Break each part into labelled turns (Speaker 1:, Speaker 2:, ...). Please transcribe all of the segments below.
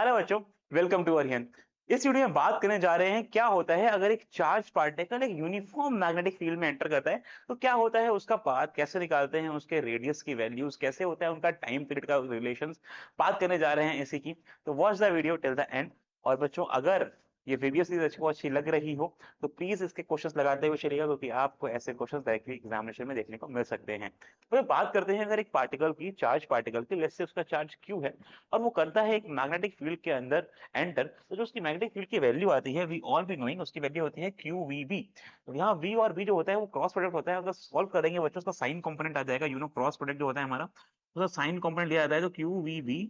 Speaker 1: Hello बच्चों, welcome to Arian. इस video में बात करने जा रहे हैं क्या होता है अगर एक चार्ज पार्टिकल एक यूनिफॉर्म मैग्नेटिक फील्ड में एंटर करता है तो क्या होता है, उसका पाथ कैसे निकालते हैं, उसके रेडियस की वैल्यूज कैसे होता है, उनका टाइम पीरियड का रिलेशंस बात करने जा रहे हैं इसी की। तो watch the video till the end. और बच्चों, अगर ये वीडियो सीरीज आपको अच्छी लग रही हो तो प्लीज इसके क्वेश्चंस लगाते हुए चलिएगा, क्योंकि आपको ऐसे क्वेश्चंस डायरेक्टली एग्जामिनेशन में देखने को मिल सकते हैं। तो बात करते हैं अगर एक पार्टिकल की, चार्ज पार्टिकल की, लेट्स से उसका चार्ज क्यू है और वो करता है एक मैग्नेटिक फील्ड के अंदर एंटर, तो जो उसकी मैग्नेटिक फील्ड की वैल्यू आती है, वी ऑल बी नोइंग, उसकी वैल्यू होती है क्यू वी बी। तो यहाँ वी और बी जो होता है वो क्रॉस प्रोडक्ट होता है। अगर सॉल्व करेंगे बच्चों, उसका साइन कंपोनेंट आ जाएगा, क्रॉस प्रोडक्ट जो होता है हमारा, उसका साइन कंपोनेंट लिया जाता है। तो Q V B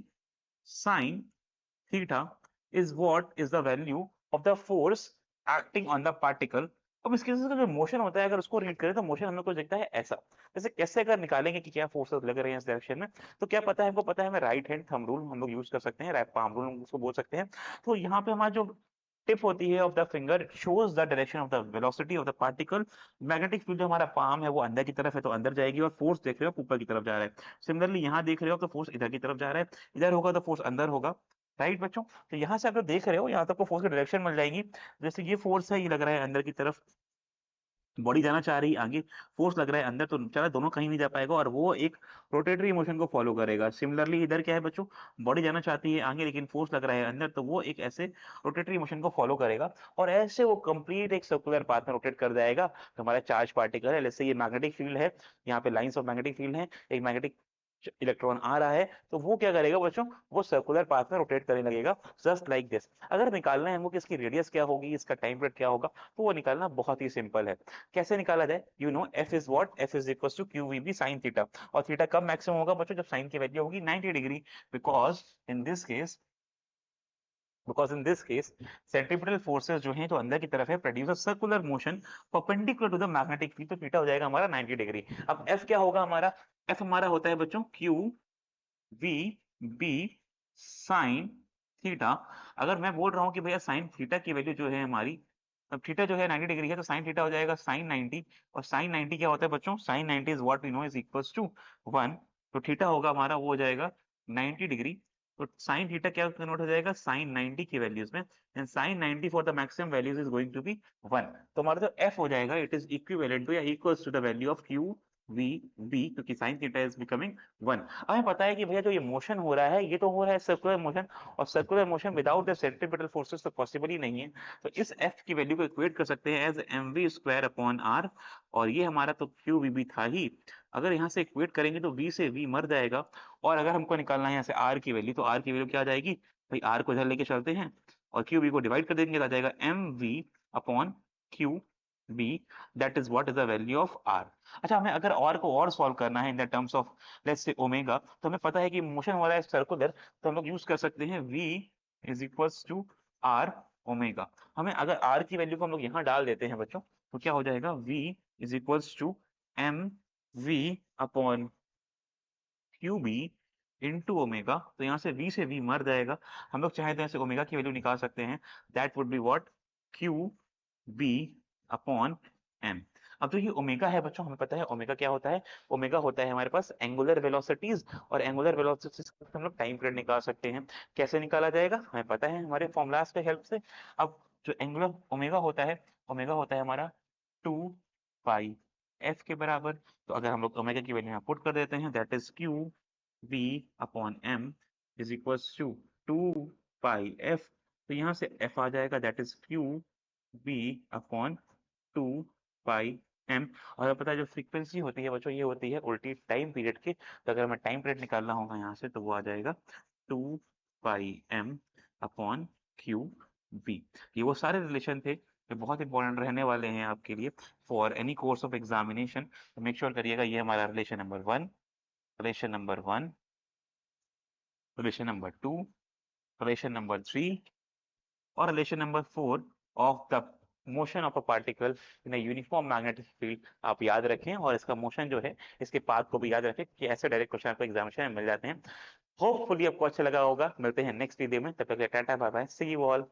Speaker 1: sine theta is what is the value of the force acting on the particle. अब इस केस का जो मोशन होता है, अगर उसको रीड करें तो मोशन हम लोग को दिखता है ऐसा। जैसे कैसे अगर निकालेंगे कि क्या फोर्सेस लग रहे हैं इस डायरेक्शन में, तो क्या पता है हमको, पता है हमें राइट हैंड थंब रूल हम लोग यूज कर सकते हैं, राइट पाम रूल उसको बोल सकते हैं। तो यहाँ पे हमारा जो टिप होती है of the finger shows the direction of the velocity of the particle. Magnetic field जो हमारा पाम है वो अंदर की तरफ है तो अंदर जाएगी, और फोर्स देख रहे हो ऊपर की तरफ जा रहा है। सिमिलरली यहाँ देख रहे हो तो फोर्स इधर की तरफ जा रहा है, इधर होगा तो फोर्स अंदर होगा। राइट बच्चों, तो यहाँ से अगर देख रहे हो यहाँ तक आपको फोर्स की डायरेक्शन मिल जाएगी। जैसे ये फोर्स है, ये लग रहा है अंदर की तरफ, बॉडी जाना चाह रही है आगे, फोर्स लग रहा है अंदर, तो चला दोनों कहीं नहीं जा पाएगा और वो एक रोटेटरी मोशन को फॉलो करेगा। सिमिलरली इधर क्या है बच्चों, बॉडी जाना चाहती है आगे लेकिन फोर्स लग रहा है अंदर, तो वो एक ऐसे रोटेटरी मोशन को फॉलो करेगा और ऐसे वो कंप्लीट एक सर्कुलर पाथ में रोटेट कर जाएगा। तो हमारा चार्ज पार्टिकल है, जैसे ये मैग्नेटिक फील्ड है, यहाँ पे लाइंस ऑफ मैग्नेटिक फील्ड है, एक मैग्नेटिक इलेक्ट्रॉन आ रहा है, तो वो क्या करेगा बच्चों, वो सर्कुलर पाथ में रोटेट करने लगेगा, जस्ट लाइक दिस। अगर निकालना है हमको कि इसकी रेडियस क्या होगी, इसका टाइम पीरियड क्या होगा, तो वो निकालना बहुत ही सिंपल है। कैसे निकाला जाए, F is what, F is equal to Q V B sine theta. और थीटा कब मैक्सिमम होगा बच्चों, जब साइन की वैल्यू होगी 90 degree. Because in this case because in this case centripetal forces जो हैं तो अंदर की तरफ है, produce a circular motion perpendicular to the magnetic field, तो थीटा हो जाएगा हमारा 90 डिग्री। अब एफ क्या होगा हमारा, एफ हमारा होता है बच्चों Q V B sine theta. अगर मैं बोल रहा हूँ कि भैया साइन थीटा की वैल्यू जो है हमारी, अब थीटा जो है 90 डिग्री है, तो साइन थीटा हो जाएगा साइन 90। और साइन 90 क्या होता है बच्चों, sine 90 is what we know is equals to 1। तो थीटा होगा हमारा, वो हो जाएगा 90 डिग्री। तो साइन थीटा क्या कन्वर्ट हो जाएगा, साइन 90 की वैल्यूज में, and sine 90 for the maximum values is going to be 1। तो हमारा जो एफ हो जाएगा, इट इज इक्विवेलेंट टू या equals to the value of Q V B, क्योंकि साइन थीटा इज बिकमिंग 1। हमें पता है कि भैया जो ये मोशन हो रहा है, ये तो हो रहा है सर्कुलर मोशन, और circular motion without the centripetal forces तो पॉसिबल ही नहीं है। तो इस एफ की वैल्यू को इक्वेट कर सकते हैं as M V square upon R, और ये हमारा तो क्यू वी बी था ही। अगर यहाँ से इक्वेट करेंगे तो वी से वी मर जाएगा, और अगर हमको निकालना है यहाँ से आर की वैल्यू, तो आर की वैल्यू क्या आ जाएगी भाई, आर को इधर लेके चलते हैं और क्यू बी को डिवाइड कर देंगे तो आ जाएगा M V upon Q B, that is what is the value of R. अच्छा, हमें अगर और को और सॉल्व करना है in the terms of let's say omega, तो हमें पता है कि मोशन हो रहा है सर्कुलर, तो हम लोग यूज कर सकते हैं v is equals to R omega. हमें अगर r की वैल्यू को हम लोग यहाँ डाल देते हैं बच्चों, तो क्या हो जाएगा, v is equals to M V upon Q B into omega. तो यहाँ से v से v मर जाएगा, हम लोग चाहे तो ऐसे ओमेगा की वैल्यू निकाल सकते हैं, that would be what, Q B upon M. अब जो ये ओमेगा है बच्चों, हमें पता है ओमेगा क्या होता है, ओमेगा होता है हमारे पास एंगुलर वेलोसिटीज, और एंगुलर वेलोसिटीज से हम लोग टाइम पीरियड निकाल सकते हैं। कैसे निकाला जाएगा, हमें पता है हमारे फॉर्मूलाज के हेल्प से। अब जो एंगुलर ओमेगा होता है, ओमेगा होता है हमारा 2 पाई एफ के बराबर। तो अगर हम लोग ओमेगा की वैल्यू यहाँ पुट कर देते हैं, that is Q B upon M is equals to 2 pi F. तो यहाँ से एफ आ जाएगा, that is Q B upon 2 pi M. और पता है जो फ्रीक्वेंसी होती है बच्चों, ये होती है उल्टी टाइम पीरियड की। तो अगर हमें टाइम पीरियड निकालना होगा यहाँ से, तो वो आ जाएगा 2 pi M upon Q B. ये वो सारे रिलेशन थे जो बहुत इंपॉर्टेंट रहने वाले हैं आपके लिए for any course of examination. तो मेक श्योर करिएगा, ये हमारा relation number 1, relation number 1, relation number 2, relation number 3 और relation number 4 of the motion of a particle in a uniform magnetic field आप याद रखें, और इसका मोशन जो है इसके पाथ को भी याद रखें, कि ऐसे डायरेक्ट क्वेश्चन आपको एग्जामिनेशन में मिल जाते हैं। होपफुली आपको अच्छा लगा होगा। मिलते हैं नेक्स्ट वीडियो में, तब तक के लिए tata bye bye, see you all.